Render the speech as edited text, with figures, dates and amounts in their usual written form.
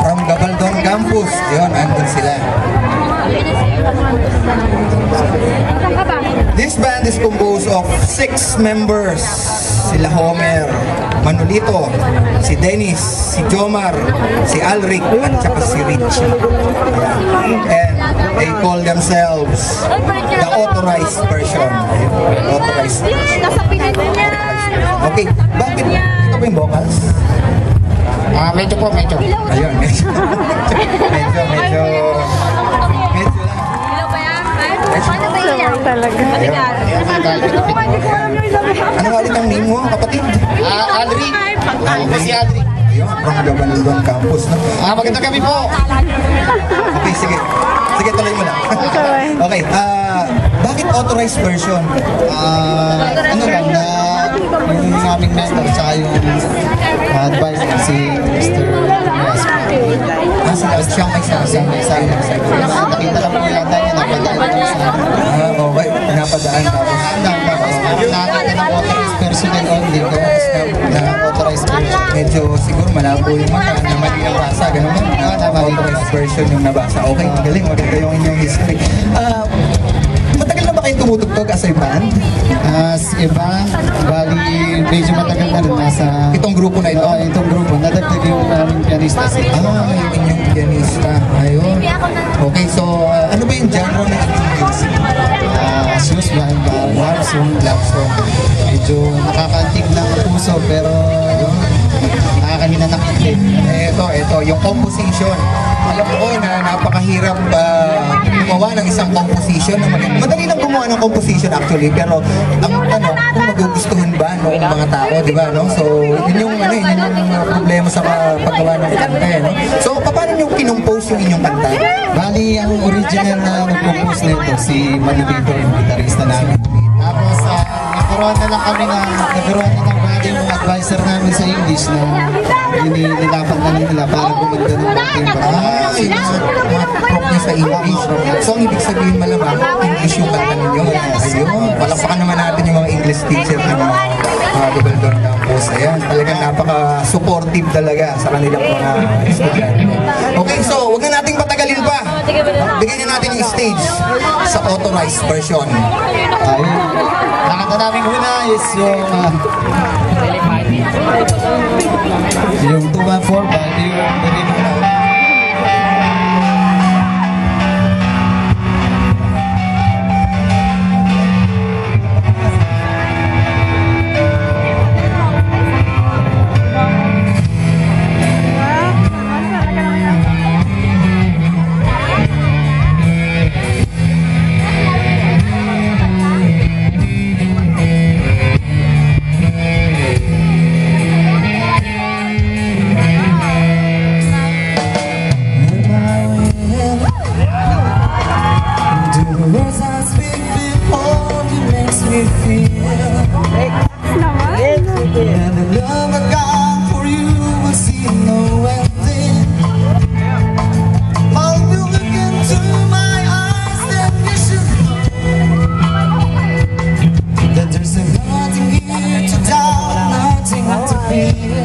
From Gabaldon Campus. Yun, andun sila. This band is composed of 6 members. Sila Homer, Manolito, si Dennis, si Jomar, si Alric, at saka si Rich. And they call themselves the authorized version. Authorized version. Okay, bakit ito ba yung vocals? Medyo po. Ayun, medyo talaga. Ano ulit ang name mo, kapatid? Aldrin. Si Aldrin. Ayun, from Gabaldon Campus. No? Magandang gabi po. Okay, sige. Sige, tuloy mo na. Okay, bakit authorized version? Ano lang na yung aming mentor tsaka yung advisor si Mr. Yes. Siyang may sabi. Nakita lang po yata niya, napadaan po sa Okay, napadaan tapos nakakita ng authorized personnel only. Na authorized version. medyo siguro malabo yung mata na mali ang basa. Ganun ba? Authorized version yung nabasa. Okay, galing. Maganda yung inyong history. Matagal na ba kayong tumutugtog as a band? As iba, bali medyo matagal na rin nasa Itong grupo na ito? itong grupo, nadagdag yung aming pianista si yung inyong pianista. Ayun. Okay, so ano ba yung genre na inyong music? as usual, love song. Medyo nakakaantig ng puso pero nakakanina nakikinig. Ito, yung composition. Alam ko na napakahirap gumawa ng isang composition. Madali lang gumawa ng composition actually, pero ang tanong, kung magugustuhan ba ng mga tao, di ba? No? So, yun yung problema sa paggawa ng kanta. No? So, paano nyo kinompose yung inyong kanta? Bali, ang original na nag-compose nito si Manolito, yung gitarista namin. Tapos, nagkaroon na ng bali yung advisor namin sa English na nililapan na nila para gumanda ng backing. Mga prop niya sa English. So, ang ibig sabihin malamang, English yung kanta ninyo. Ayun, palakpakan naman natin yung mga English teacher ng mga Gabaldon Campus. Ayan, talagang napaka-supportive talaga sa kanilang mga estudyante. Okay, so, huwag na nating patagalin pa. Bigyan na natin yung stage sa authorized version. Nakanta namin una is yung 214 bali yung Berlin. There's nothing here to doubt, nothing to be.